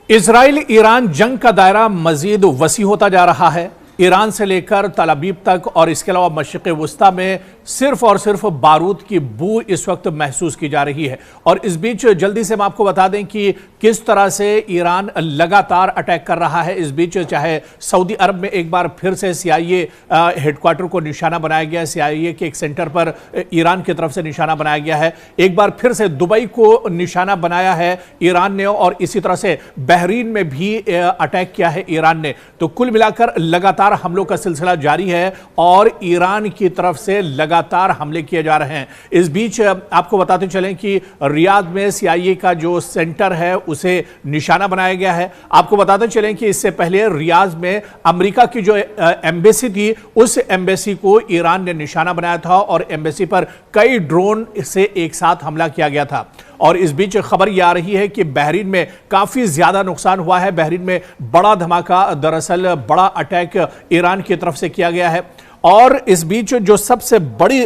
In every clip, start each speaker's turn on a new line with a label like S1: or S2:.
S1: Israel Iran जंग का दायरा मजीद वसी होता जा रहा है। ईरान से लेकर तल अबीब तक और इसके अलावा मशरिक़ वस्ता में सिर्फ और सिर्फ बारूद की बू इस वक्त महसूस की जा रही है। और इस बीच जल्दी से हम आपको बता दें कि किस तरह से ईरान लगातार अटैक कर रहा है। इस बीच चाहे सऊदी अरब में एक बार फिर से CIA हेडक्वार्टर को निशाना बनाया गया है, CIA के एक सेंटर पर ईरान की तरफ से निशाना बनाया गया है। एक बार फिर से दुबई को निशाना बनाया है ईरान ने, और इसी तरह से बहरीन में भी अटैक किया है ईरान ने। तो कुल मिलाकर लगातार हमलों का सिलसिला जारी है और ईरान की तरफ से लगातार हमले किए जा रहे हैं। इस बीच आपको बताते चलें कि रियाद में CIA का जो सेंटर है उसे निशाना बनाया गया है। आपको बताते चलें कि इससे पहले रियाद में अमेरिका की जो एम्बेसी थी उस एम्बेसी को ईरान ने निशाना बनाया था और एम्बेसी पर कई ड्रोन से एक साथ हमला किया गया था। और इस बीच खबर यह आ रही है कि बहरीन में काफी ज्यादा नुकसान हुआ है। बहरीन में बड़ा धमाका, दरअसल बड़ा अटैक ईरान की तरफ से किया गया है। और इस बीच जो सबसे बड़ी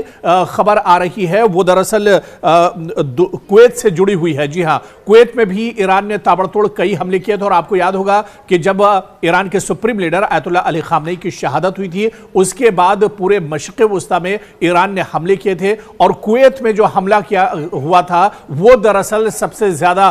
S1: खबर आ रही है वो दरअसल कुवैत से जुड़ी हुई है। जी हां, कुवैत में भी ईरान ने ताबड़तोड़ कई हमले किए थे। और आपको याद होगा कि जब ईरान के supreme leader Ayatollah Ali Khamenei की शहादत हुई थी, उसके बाद पूरे मशरिक़ वस्ता में ईरान ने हमले किए थे। और कुवैत में जो हमला किया हुआ था वो दरअसल सबसे ज्यादा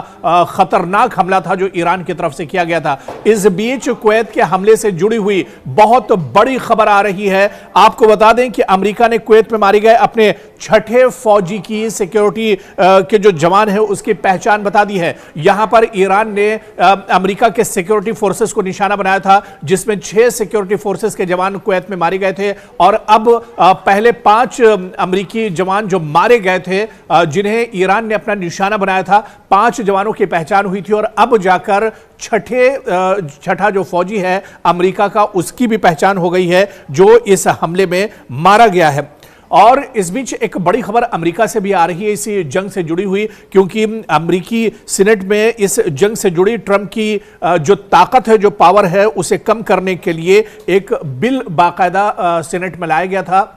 S1: खतरनाक हमला था जो ईरान की तरफ से किया गया था। इस बीच कुवैत के हमले से जुड़ी हुई बहुत बड़ी खबर आ रही है। आपको बता दें कि अमेरिका ने कुवैत में मारे गए अपने छठे फौजी की सिक्योरिटी के जो जवान है उसकी पहचान बता दी है। यहां पर ईरान ने अमेरिका के सिक्योरिटी फोर्सेस को निशाना बनाया था, जिसमें 6 सिक्योरिटी फोर्सेस के जवान कुवैत में मारे गए थे। और अब पहले 5 अमेरिकी जवान जो मारे गए थे, जिन्हें ईरान ने अपना निशाना बनाया था, 5 जवानों की पहचान हुई थी। और अब जाकर छठा जो फौजी है अमेरिका का, उसकी भी पहचान हो गई है जो इस हमले में मारा गया है। और इस बीच एक बड़ी खबर अमेरिका से भी आ रही है इसी जंग से जुड़ी हुई, क्योंकि अमेरिकी सीनेट में इस जंग से जुड़ी ट्रंप की जो ताकत है, जो पावर है, उसे कम करने के लिए एक बिल बाकायदा सीनेट में लाया गया था।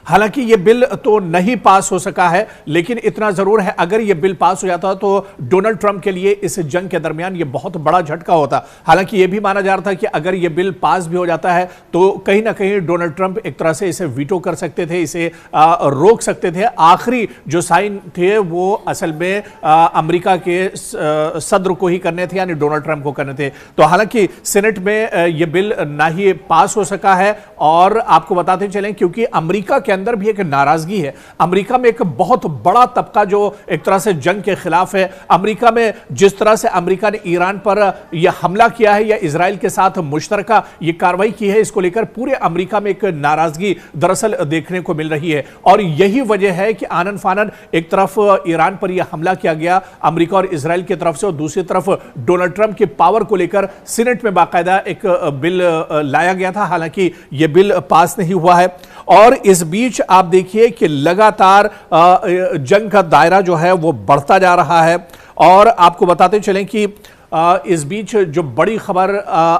S1: हालांकि यह बिल तो नहीं पास हो सका है, लेकिन इतना जरूर है अगर यह बिल पास हो जाता तो डोनाल्ड ट्रंप के लिए इस जंग के दरमियान यह बहुत बड़ा झटका होता। हालांकि यह भी माना जा रहा था कि अगर यह बिल पास भी हो जाता है तो कहीं ना कहीं डोनाल्ड ट्रंप एक तरह से इसे वीटो कर सकते थे, इसे रोक सकते थे। आखिरी जो साइन थे वो असल में अमेरिका के सदर को ही करने थे, यानी डोनाल्ड ट्रंप को करने थे। तो हालांकि सीनेट में यह बिल ना ही पास हो सका है। और आपको बताते चलें क्योंकि अमेरिका के अंदर भी एक नाराजगी है। अमेरिका में एक बहुत बड़ा तबका जो एक तरह से जंग के खिलाफ है। अमेरिका में जिस तरह से अमेरिका ने ईरान पर यह हमला किया है या इजराइल के साथ मुश्तरका ये कार्रवाई की है, इसको लेकर पूरे अमेरिका में एक नाराजगी दरअसल देखने को मिल रही है। और यही वजह है कि आनन फानन एक तरफ ईरान पर यह हमला किया गया अमेरिका और इजराइल की तरफ से, और दूसरी तरफ डोनाल्ड ट्रंप की पावर को लेकर सीनेट में बाकायदा एक बिल लाया गया था। हालांकि यह बिल पास नहीं हुआ है। और इस बीच आप देखिए कि लगातार जंग का दायरा जो है वो बढ़ता जा रहा है। और आपको बताते चलें कि इस बीच जो बड़ी खबर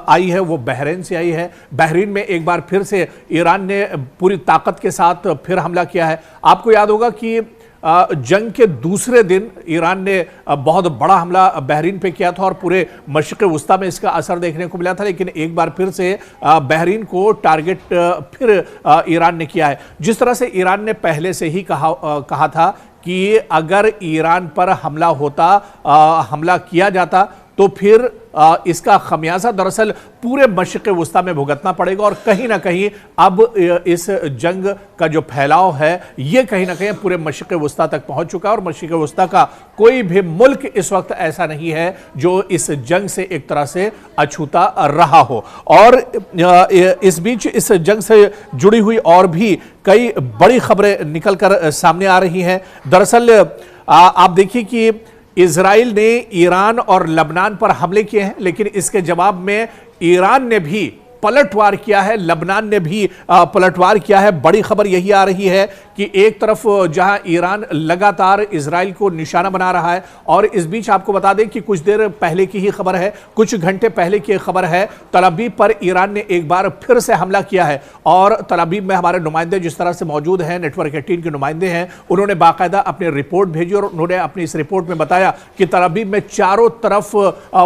S1: आई है वो बहरीन से आई है। बहरीन में एक बार फिर से ईरान ने पूरी ताकत के साथ फिर हमला किया है। आपको याद होगा कि जंग के दूसरे दिन ईरान ने बहुत बड़ा हमला बहरीन पे किया था और पूरे मशरिक़ वस्ता में इसका असर देखने को मिला था। लेकिन एक बार फिर से बहरीन को टारगेट फिर ईरान ने किया है। जिस तरह से ईरान ने पहले से ही कहा था कि अगर ईरान पर हमला किया जाता तो फिर इसका खमियाजा दरअसल पूरे मशरिक़ वस्ता में भुगतना पड़ेगा। और कहीं ना कहीं अब इस जंग का जो फैलाव है ये कहीं ना कहीं पूरे मशरिक़ वस्ता तक पहुंच चुका है। और मशरिक़ वस्ता का कोई भी मुल्क इस वक्त ऐसा नहीं है जो इस जंग से एक तरह से अछूता रहा हो। और इस बीच इस जंग से जुड़ी हुई और भी कई बड़ी खबरें निकल कर सामने आ रही हैं। दरअसल आप देखिए कि इजराइल ने ईरान और लबनान पर हमले किए हैं, लेकिन इसके जवाब में ईरान ने भी पलटवार किया है, लबनान ने भी पलटवार किया है। बड़ी खबर यही आ रही है कि एक तरफ जहां ईरान लगातार इजराइल को निशाना बना रहा है, और इस बीच आपको बता दें कि कुछ देर पहले की ही खबर है, कुछ घंटे पहले की खबर है, तल अवीव पर ईरान ने एक बार फिर से हमला किया है। और तल अवीव में हमारे नुमाइंदे जिस तरह से मौजूद हैं, नेटवर्क 18 के नुमाइंदे हैं, उन्होंने बाकायदा अपनी रिपोर्ट भेजी और उन्होंने अपनी इस रिपोर्ट में बताया कि तल अवीव में चारों तरफ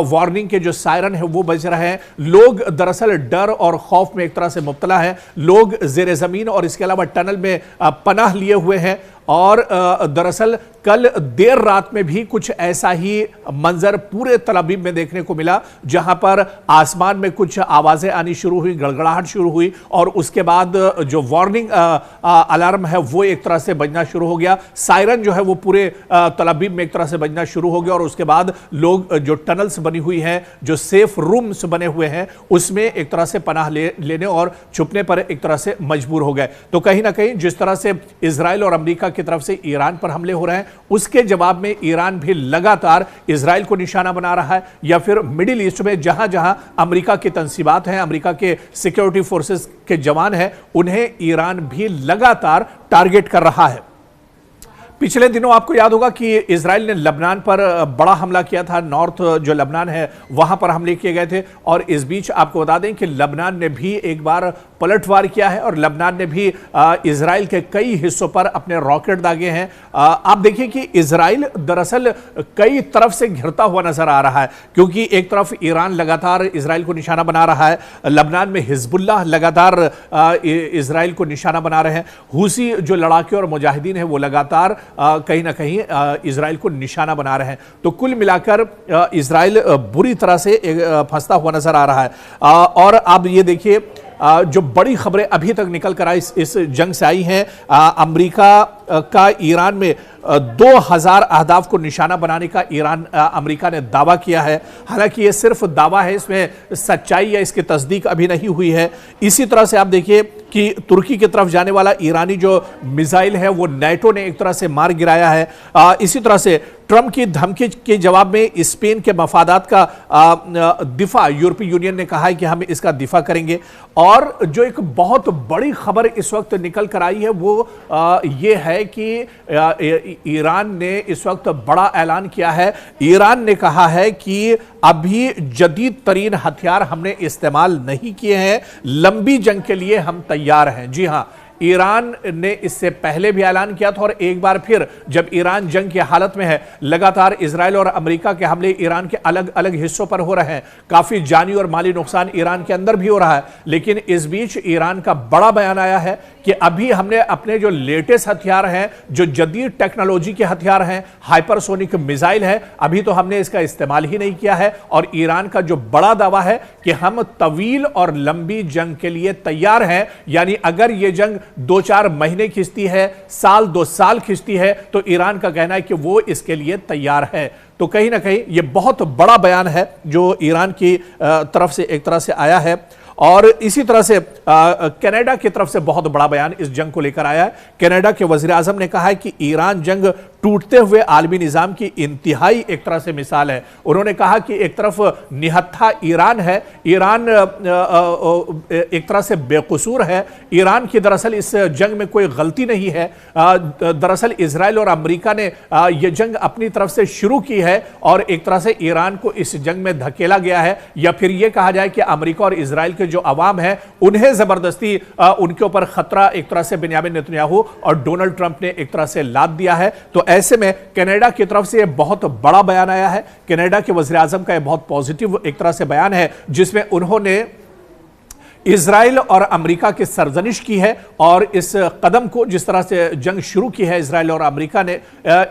S1: वार्निंग के जो सायरन है वो बज रहे हैं। लोग दरअसल डर और खौफ में एक तरह से मुब्तला है। लोग जेर जमीन और इसके अलावा टनल में पनाह लिए हुए हैं। और दरअसल कल देर रात में भी कुछ ऐसा ही मंजर पूरे तल अवीव में देखने को मिला, जहां पर आसमान में कुछ आवाजें आनी शुरू हुई, गड़गड़ाहट शुरू हुई, और उसके बाद जो वार्निंग अलार्म है वो एक तरह से बजना शुरू हो गया। सायरन जो है वो पूरे तल अवीव में एक तरह से बजना शुरू हो गया। और उसके बाद लोग जो टनल्स बनी हुई हैं, जो सेफ रूम्स बने हुए हैं, उसमें एक तरह से पनाह लेने और छुपने पर एक तरह से मजबूर हो गए। तो कहीं ना कहीं जिस तरह से इजराइल और अमेरिका की तरफ से ईरान पर हमले हो रहे हैं, उसके जवाब में ईरान भी लगातार इजराइल को निशाना बना रहा है, या फिर मिडिल ईस्ट में जहां जहां अमेरिका की तंसीबात हैं, अमेरिका के सिक्योरिटी फोर्सेस के जवान हैं, उन्हें ईरान भी लगातार टारगेट कर रहा है। पिछले दिनों आपको याद होगा कि इजराइल ने लबनान पर बड़ा हमला किया था। नॉर्थ जो लबनान है वहां पर हमले किए गए थे, और इस बीच आपको बता दें कि लबनान ने भी एक बार पलटवार किया है और लबनान ने भी इजराइल के कई हिस्सों पर अपने रॉकेट दागे हैं। आप देखिए कि इजराइल दरअसल कई तरफ से घिरता हुआ नजर आ रहा है, क्योंकि एक तरफ ईरान लगातार इजराइल को निशाना बना रहा है, लबनान में हिजबुल्लाह लगातार इजराइल को निशाना बना रहे हैं, हुसी जो लड़ाके और मुजाहिदीन है वो लगातार कहीं ना कहीं इजराइल को निशाना बना रहे हैं। तो कुल मिलाकर इजराइल बुरी तरह से फंसता हुआ नजर आ रहा है। और अब ये देखिए जो बड़ी खबरें अभी तक निकल कर आई इस जंग से आई हैं, अमेरिका का ईरान में 2000 अहदाफ को निशाना बनाने का अमेरिका ने दावा किया है। हालांकि ये सिर्फ दावा है, इसमें सच्चाई या इसकी तस्दीक अभी नहीं हुई है। इसी तरह से आप देखिए कि तुर्की की तरफ जाने वाला ईरानी जो मिसाइल है वो नाटो ने एक तरह से मार गिराया है। इसी तरह से ट्रंप की धमकी के जवाब में स्पेन के मफादात का दिफा यूरोपीय यूनियन ने कहा है कि हम इसका दिफा करेंगे। और जो एक बहुत बड़ी खबर इस वक्त निकल कर आई है वो ये है कि ईरान ने इस वक्त बड़ा ऐलान किया है। ईरान ने कहा है कि अभी जदीद तरीन हथियार हमने इस्तेमाल नहीं किए हैं, लंबी जंग के लिए हम तैयार हैं। जी हां, ईरान ने इससे पहले भी ऐलान किया था और एक बार फिर जब ईरान जंग की हालत में है, लगातार इजराइल और अमेरिका के हमले ईरान के अलग अलग हिस्सों पर हो रहे हैं, काफी जानी और माली नुकसान ईरान के अंदर भी हो रहा है। लेकिन इस बीच ईरान का बड़ा बयान आया है कि अभी हमने अपने जो लेटेस्ट हथियार हैं, जो जदीद टेक्नोलॉजी के हथियार हैं, हाइपरसोनिक मिसाइल है, अभी तो हमने इसका इस्तेमाल ही नहीं किया है। और ईरान का जो बड़ा दावा है कि हम तवील और लंबी जंग के लिए तैयार हैं, यानी अगर यह जंग 2-4 महीने खिंचती है, साल 2 साल खिंचती है, तो ईरान का कहना है कि वो इसके लिए तैयार है। तो कहीं ना कहीं यह बहुत बड़ा बयान है जो ईरान की तरफ से एक तरह से आया है। और इसी तरह से कनाडा की तरफ से बहुत बड़ा बयान इस जंग को लेकर आया है। कनाडा के वजीर आजम ने कहा है कि ईरान जंग टूटते हुए आलमी निजाम की इंतहाई एक तरह से मिसाल है। उन्होंने कहा कि एक तरफ निहत्था ईरान है, ईरान एक तरह से बेकसूर है, ईरान की दरअसल इस जंग में कोई गलती नहीं है। दरअसल इजराइल और अमेरिका ने यह जंग अपनी तरफ से शुरू की है और एक तरह से ईरान को इस जंग में धकेला गया है, या फिर यह कहा जाए कि अमेरिका और इजराइल के जो अवाम है उन्हें जबरदस्ती उनके ऊपर खतरा एक तरह से बेंयामिन नेतन्याहू और डोनाल्ड ट्रंप ने एक तरह से लाद दिया है। तो ऐसे में कनाडा की तरफ से बहुत बड़ा बयान आया है। कनाडा के वज़ीर आज़म का यह बहुत पॉजिटिव एक तरह से बयान है, जिसमें उन्होंने इजराइल और अमेरिका की सरजनिश की है और इस कदम को, जिस तरह से जंग शुरू की है इजराइल और अमेरिका ने,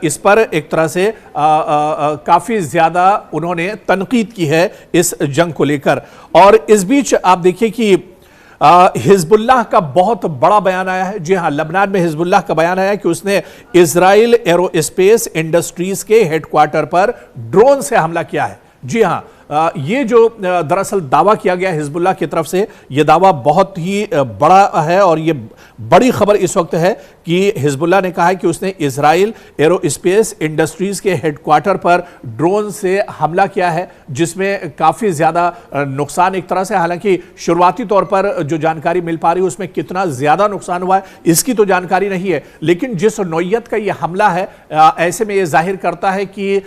S1: इस पर एक तरह से काफी ज्यादा उन्होंने तनकीद की है इस जंग को लेकर। और इस बीच आप देखिए कि हिजबुल्लाह का बहुत बड़ा बयान आया है। जी हां, लबनान में हिजबुल्लाह का बयान आया कि उसने इजराइल एरोस्पेस इंडस्ट्रीज के हेडक्वार्टर पर ड्रोन से हमला किया है। जी हां, ये जो दरअसल दावा किया गया हिजबुल्लाह की तरफ से, यह दावा बहुत ही बड़ा है और ये बड़ी खबर इस वक्त है कि हिजबुल्लाह ने कहा है कि उसने इजराइल एरोस्पेस इंडस्ट्रीज के हेडक्वार्टर पर ड्रोन से हमला किया है, जिसमें काफी ज्यादा नुकसान एक तरह से, हालांकि शुरुआती तौर पर जो जानकारी मिल पा रही है उसमें कितना ज्यादा नुकसान हुआ है इसकी तो जानकारी नहीं है, लेकिन जिस नौइयत का यह हमला है ऐसे में यह जाहिर करता है कि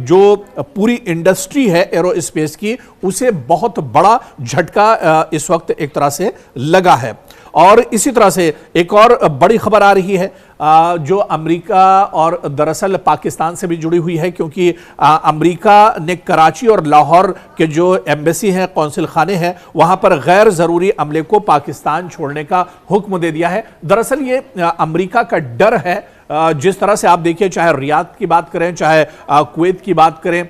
S1: जो पूरी इंडस्ट्री है एरोस्पेस की उसे बहुत बड़ा झटका इस वक्त एक तरह से लगा है। और इसी तरह से एक और बड़ी खबर आ रही है जो अमेरिका और दरअसल पाकिस्तान से भी जुड़ी हुई है, क्योंकि अमेरिका ने कराची और लाहौर के जो एम्बेसी हैं, कौंसिल खाने हैं, वहां पर गैर जरूरी अमले को पाकिस्तान छोड़ने का हुक्म दे दिया है। दरअसल ये अमेरिका का डर है, जिस तरह से आप देखिए, चाहे रियाद की बात करें, चाहे कुवैत की बात करें,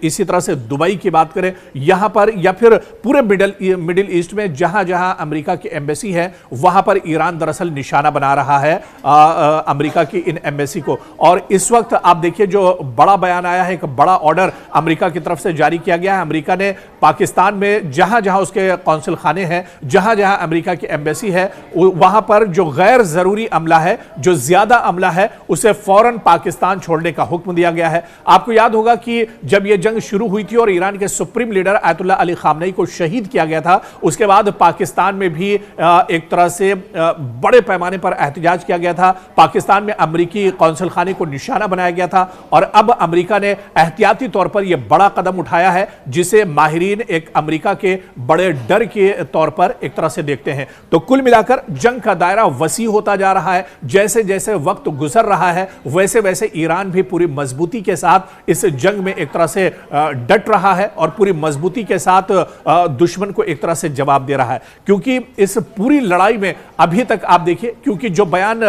S1: इसी तरह से दुबई की बात करें, यहां पर या फिर पूरे मिडिल ईस्ट में जहां जहां अमेरिका की एम्बेसी है वहां पर ईरान दरअसल निशाना बना रहा है अमेरिका की इन एम्बेसी को। और इस वक्त आप देखिए जो बड़ा बयान आया है, एक बड़ा ऑर्डर अमेरिका की तरफ से जारी किया गया है। अमेरिका ने पाकिस्तान में जहां जहां उसके कौंसिल खाने हैं, जहां जहां अमेरिका की एम्बेसी है, वहां पर जो गैर जरूरी अमला है, जो ज्यादा अमला है, उसे फौरन पाकिस्तान छोड़ने का हुक्म दिया गया है। आपको याद होगा कि जब यह जंग शुरू हुई थी और ईरान के supreme leader Ayatollah Ali Khamenei को शहीद किया गया था, उसके बाद पाकिस्तान में भी एक तरह से बड़े पैमाने पर एहतजाज किया गया था। पाकिस्तान में अमेरिकी कौंसिल खाने को निशाना बनाया गया था और अब अमेरिका ने एहतियाती तौर पर यह बड़ा कदम उठाया है, जिसे माहिरीन एक अमेरिका के बड़े डर के तौर पर एक तरह से देखते हैं। तो कुल मिलाकर जंग का दायरा वसी होता जा रहा है। जैसे जैसे वक्त गुजर रहा है वैसे वैसे ईरान भी पूरी मजबूती के साथ इस जंग में एक तरह से डट रहा है और पूरी मजबूती के साथ दुश्मन को एक तरह से जवाब दे रहा है। क्योंकि इस पूरी लड़ाई में अभी तक आप देखिए, क्योंकि जो बयान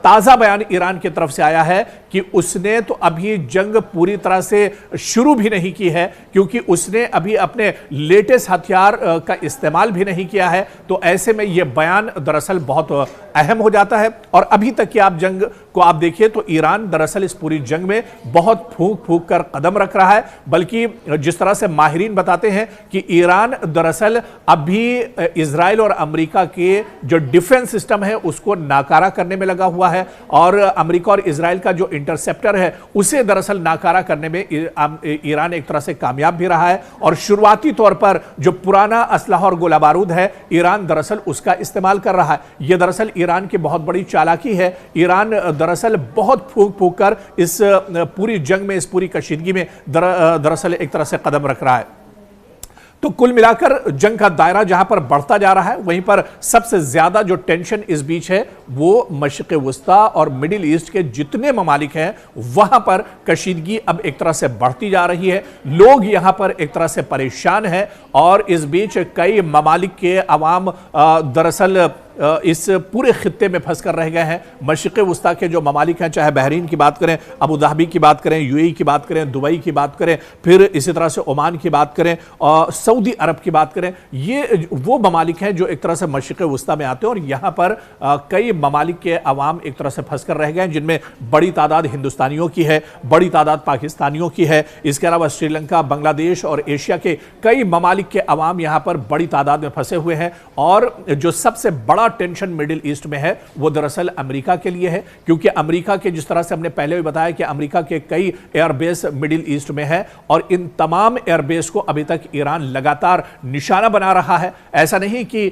S1: ताजा बयान ईरान की तरफ से आया है कि उसने तो अभी जंग पूरी तरह से शुरू भी नहीं की है, क्योंकि उसने अभी अपने लेटेस्ट हथियार का इस्तेमाल भी नहीं किया है। तो ऐसे में यह बयान दरअसल बहुत अहम हो जाता है। और अभी तक की आप जंग को आप देखिए तो ईरान दरअसल इस पूरी जंग में बहुत फूंक फूंक कर कदम रख रहा है, बल्कि जिस तरह से माहिरीन बताते हैं कि ईरान दरअसल अभी इजराइल और अमेरिका के जो डिफेंस सिस्टम है उसको नाकारा करने में लगा हुआ है और अमेरिका और इजराइल का जो इंटरसेप्टर है उसे दरअसल नाकारा करने में ईरान एक तरह से कामयाब भी रहा है। और शुरुआती तौर पर जो पुराना असलहा और गोला बारूद है, ईरान दरअसल उसका इस्तेमाल कर रहा है। यह दरअसल ईरान की बहुत बड़ी चालाकी है। ईरान दरअसल बहुत फूंक फूंक कर इस पूरी जंग में, इस पूरी कशीदगी में दरअसल एक तरह से कदम रख रहा है। तो कुल मिलाकर जंग का दायरा जहां पर बढ़ता जा रहा है, वहीं पर सबसे ज्यादा जो टेंशन इस बीच है वो मशरिक़ वस्ता और मिडिल ईस्ट के जितने ममालिक हैं वहां पर कशीदगी अब एक तरह से बढ़ती जा रही है। लोग यहां पर एक तरह से परेशान हैं और इस बीच कई ममालिक के अवाम दरअसल इस पूरे खित्ते में फंस कर रह गए हैं। मशरिक़ वस्ता के जो ममालिक हैं, चाहे बहरीन की बात करें, अबू धाबी की बात करें, यूएई की बात करें, दुबई की बात करें, फिर इसी तरह से ओमान की बात करें और सऊदी अरब की बात करें, ये वो ममालिक हैं जो एक तरह से मशरिक़ वस्ता में आते हैं और यहाँ पर कई ममालिक के अवाम एक तरह से फंस कर रह गए हैं, जिनमें बड़ी तादाद हिंदुस्तानियों की है, बड़ी तादाद पाकिस्तानियों की है। इसके अलावा श्रीलंका, बांग्लादेश और एशिया के कई ममालिक के अवाम यहाँ पर बड़ी तादाद में फंसे हुए हैं। और जो सबसे बड़ा टेंशन मिडिल ईस्ट में है वो दरअसल अमेरिका के लिए है, क्योंकि अमेरिका के, जिस तरह से हमने पहले भी बताया कि अमेरिका के कई एयरबेस मिडिल ईस्ट में है और इन तमाम एयरबेस को अभी तक ईरान लगातार निशाना बना रहा है। ऐसा नहीं कि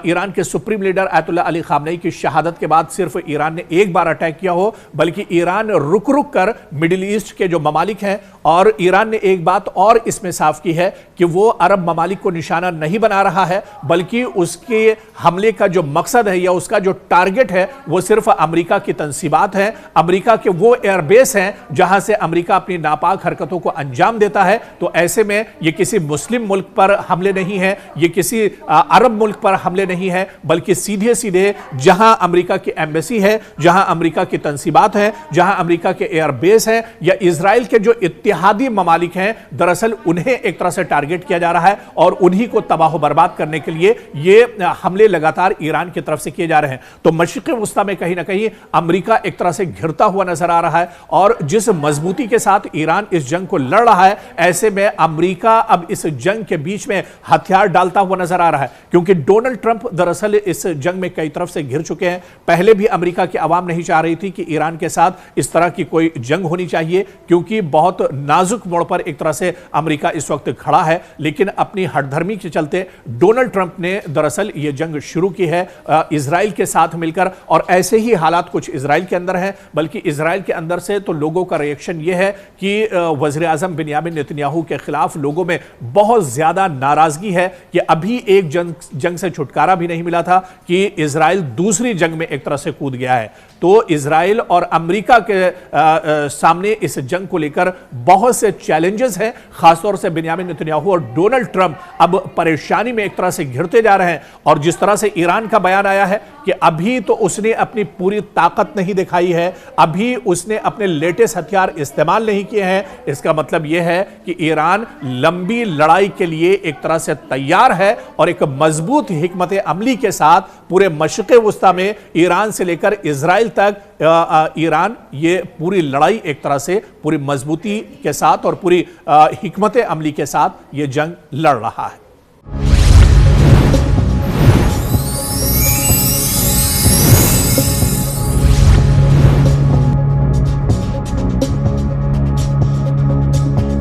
S1: ईरान के supreme leader Ayatollah Ali Khamenei की शहादत के बाद सिर्फ ईरान ने एक बार अटैक किया हो, बल्कि ईरान रुक रुक कर मिडिल ईस्ट के जो ममालिक हैं, और ईरान ने एक बात और इसमें साफ की है कि वो अरब ममालिक को निशाना नहीं बना रहा है, बल्कि उसके हमले का जो मकसद है या उसका जो टारगेट है वो सिर्फ अमेरिका की तंसीबात है, अमेरिका के वो एयरबेस हैं जहां से अमेरिका अपनी नापाक हरकतों को अंजाम देता है। तो ऐसे में ये किसी मुस्लिम मुल्क पर हमले नहीं है, ये किसी अरब मुल्क पर हमले नहीं है, बल्कि सीधे सीधे जहां अमेरिका की एम्बेसी है, जहां अमेरिका की तंसीबात है, जहां अमेरिका के एयरबेस है या इजराइल के जो इत्तेहादी ममालिक हैं, दरअसल उन्हें एक तरह से टारगेट किया जा रहा है। और उन्हीं को तबाह बर्बाद करने के लिए ये हमले लगातार ईरान की तरफ से किए जा रहे हैं। तो मशरिक़ वुस्ता में कहीं ना कहीं अमेरिका एक तरह से घिरता हुआ नजर आ रहा है और जिस मजबूती के साथ ईरान इस जंग को लड़ रहा है, ऐसे में अमेरिका अब इस जंग के बीच में हथियार डालता हुआ नजर आ रहा है, क्योंकि डोनाल्ड ट्रंप दरअसल इस जंग में कई तरफ से घिर चुके हैं। पहले भी अमेरिका की आवाम नहीं चाह रही थी कि ईरान के साथ इस तरह की कोई जंग होनी चाहिए, क्योंकि बहुत नाजुक मोड़ पर एक तरह से अमेरिका इस वक्त खड़ा है। लेकिन अपनी हठधर्मी के चलते डोनाल्ड ट्रंप ने दरअसल यह जंग शुरू की है इजराइल के साथ मिलकर, और ऐसे ही हालात कुछ इजराइल के अंदर है, बल्कि इजराइल के अंदर से तो लोगों का रिएक्शन यह है कि वज़ीर आज़म बिन्यामिन नेतन्याहू के खिलाफ लोगों में बहुत ज्यादा नाराजगी है कि अभी एक जंग से छुटकारा भी नहीं मिला था कि इजराइल दूसरी जंग में एक तरह से कूद गया है। तो इजराइल और अमेरिका के सामने इस जंग को लेकर बहुत से चैलेंजेस हैं, खासतौर से बिन्यामिन नेतन्याहू और डोनाल्ड ट्रंप अब परेशानी में एक तरह से घिरते जा रहे हैं। और जिस तरह से ईरान का बयान आया है कि अभी तो उसने अपनी पूरी ताकत नहीं दिखाई है, अभी उसने अपने लेटेस्ट हथियार इस्तेमाल नहीं किए हैं, इसका मतलब यह है कि ईरान लंबी लड़ाई के लिए एक तरह से तैयार है और एक मजबूत हिकमत अमली के साथ पूरे मशरिक़ वुस्ता में ईरान से लेकर इजराइल तक ईरान ये पूरी लड़ाई एक तरह से पूरी मजबूती के साथ और पूरी हिकमत अमली के साथ ये जंग लड़ रहा है।